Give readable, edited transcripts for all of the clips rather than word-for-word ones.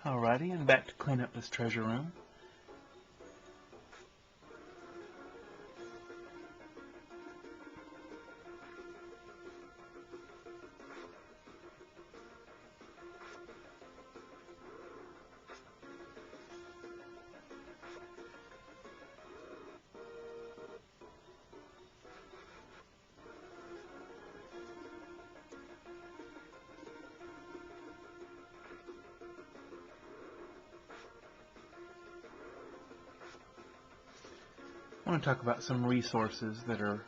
Alrighty, and back to clean up this treasure room. I want to talk about some resources that are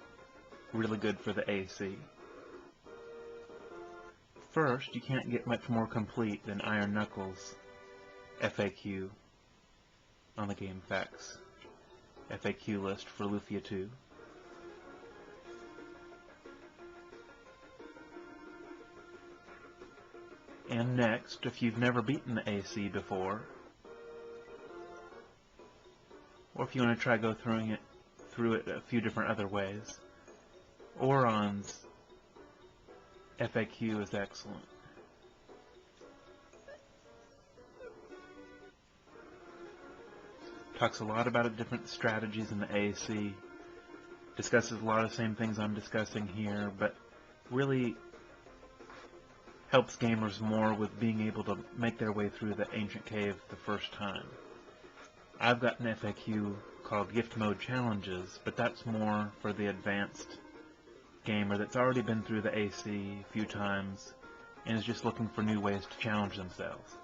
really good for the AC. First, you can't get much more complete than Iron Knuckles' FAQ on the GameFAQs FAQ list for Lufia 2. And next, if you've never beaten the AC before, or if you want to try go through it a few different other ways, Auron's FAQ is excellent. Talks a lot about different strategies in the AC, discusses a lot of the same things I'm discussing here, but really helps gamers more with being able to make their way through the ancient cave the first time. I've got an FAQ called Gift Mode Challenges, but that's more for the advanced gamer that's already been through the AC a few times and is just looking for new ways to challenge themselves.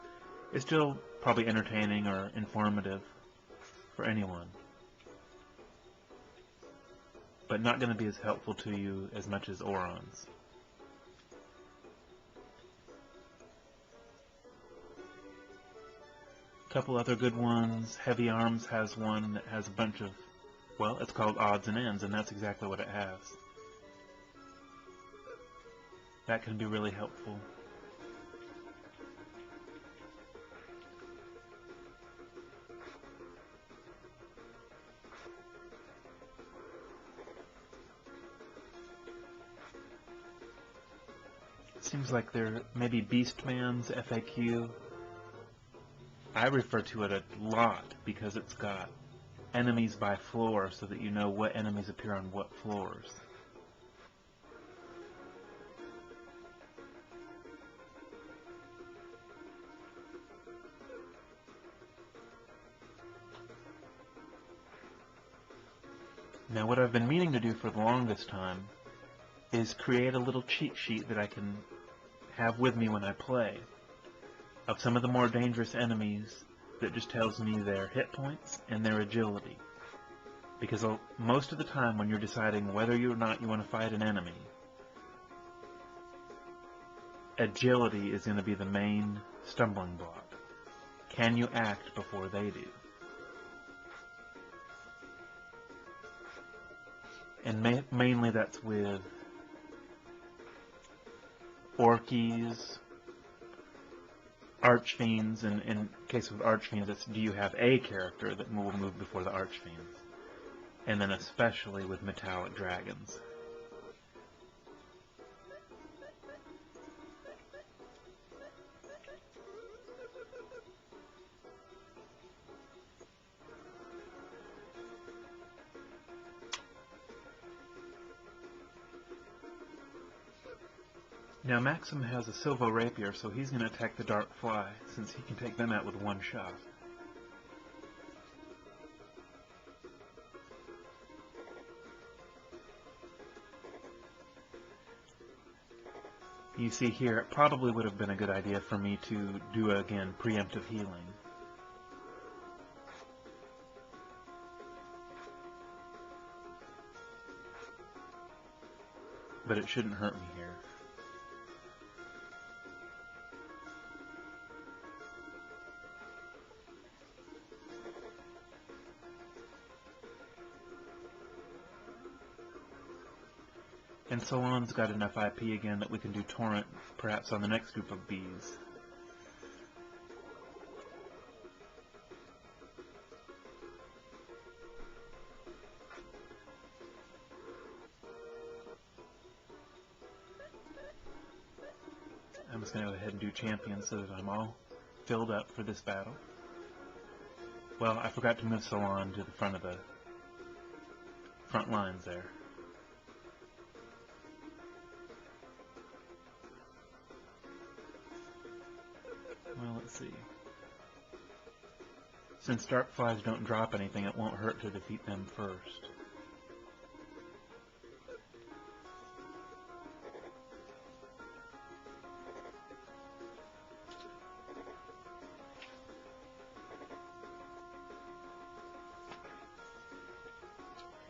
It's still probably entertaining or informative for anyone, but not going to be as helpful to you as much as Auron's. Couple other good ones. Heavy Arms has one that has a bunch of, well, it's called odds and ends, and that's exactly what it has. That can be really helpful. It seems like there may be Beastman's FAQ. I refer to it a lot because it's got enemies by floor so that you know what enemies appear on what floors. Now what I've been meaning to do for the longest time is create a little cheat sheet that I can have with me when I play, of some of the more dangerous enemies that just tells me their hit points and their agility. Because most of the time when you're deciding whether or not you want to fight an enemy, agility is going to be the main stumbling block. Can you act before they do? And mainly that's with Orkies, Archfiends, and in case of Archfiends, it's do you have a character that will move before the Archfiends? And then especially with Metallic Dragons. Now Maxim has a Silvo Rapier, so he's going to attack the Dark Fly, since he can take them out with one shot. You see here, it probably would have been a good idea for me to do, again, preemptive healing. But it shouldn't hurt me here. And Solon's got enough IP again that we can do Torrent, perhaps on the next group of bees. I'm just going to go ahead and do Champion so that I'm all filled up for this battle. Well, I forgot to move Salon to the front of the front lines there. Well, let's see. Since dark flies don't drop anything, it won't hurt to defeat them first.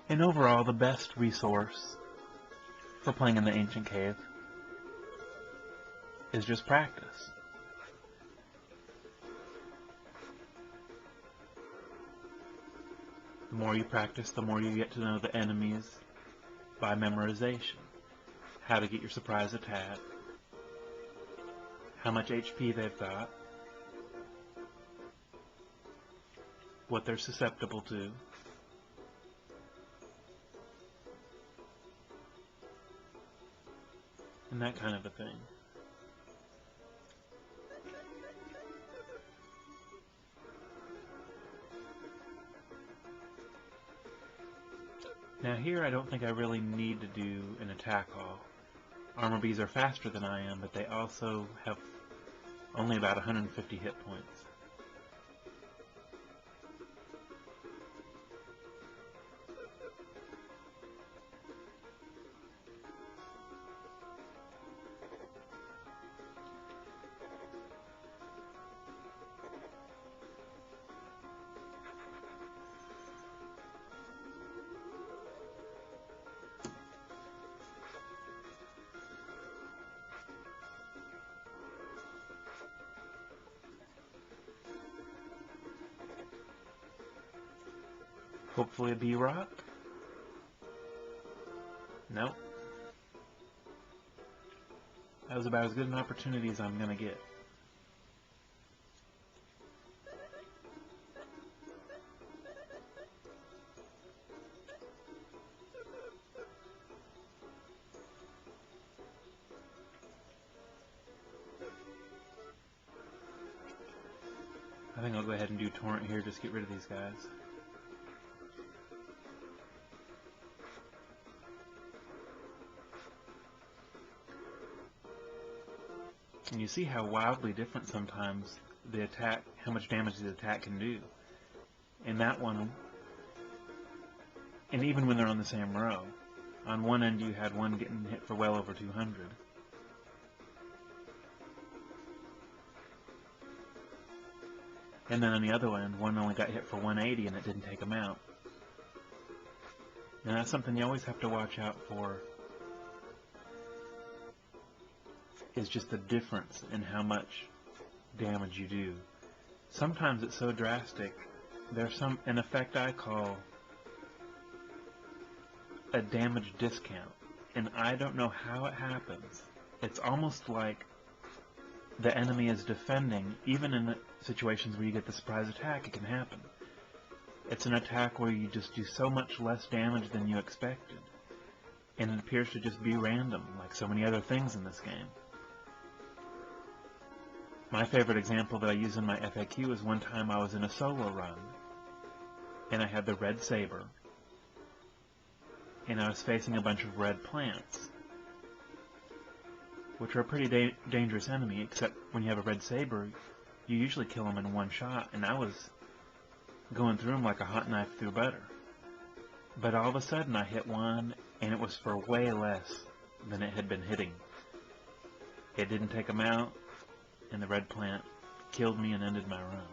And overall, the best resource for playing in the Ancient Cave is just practice. The more you practice, the more you get to know the enemies by memorization. How to get your surprise attack, how much HP they've got, what they're susceptible to, and that kind of a thing. Now here I don't think I really need to do an attack haul. Armor bees are faster than I am, but they also have only about 150 hit points. Hopefully a B-Rock? Nope. That was about as good an opportunity as I'm gonna get. I think I'll go ahead and do Torrent here, just get rid of these guys. And you see how wildly different sometimes the attack, how much damage the attack can do. In that one, and even when they're on the same row, on one end you had one getting hit for well over 200. And then on the other end, one only got hit for 180 and it didn't take him out. And that's something you always have to watch out for, is just the difference in how much damage you do. Sometimes it's so drastic. There's an effect I call a damage discount, and I don't know how it happens. It's almost like the enemy is defending. Even in situations where you get the surprise attack, it can happen. It's an attack where you just do so much less damage than you expected, and it appears to just be random, like so many other things in this game. My favorite example that I use in my FAQ is one time I was in a solo run, and I had the red saber, and I was facing a bunch of red plants, which are a pretty dangerous enemy, except when you have a red saber, you usually kill them in one shot, and I was going through them like a hot knife through butter. But all of a sudden I hit one, and it was for way less than it had been hitting. It didn't take them out, and the red plant killed me and ended my run.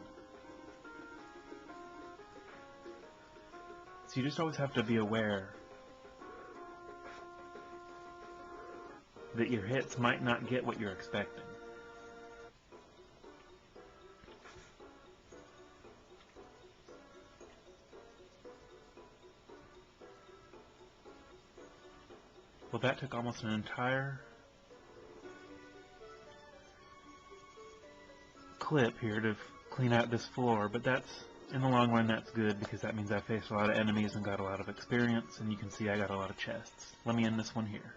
So you just always have to be aware that your hits might not get what you're expecting. Well, that took almost an entire clip here to clean out this floor, but that's, in the long run, that's good, because that means I faced a lot of enemies and got a lot of experience, and you can see I got a lot of chests. Let me end this one here.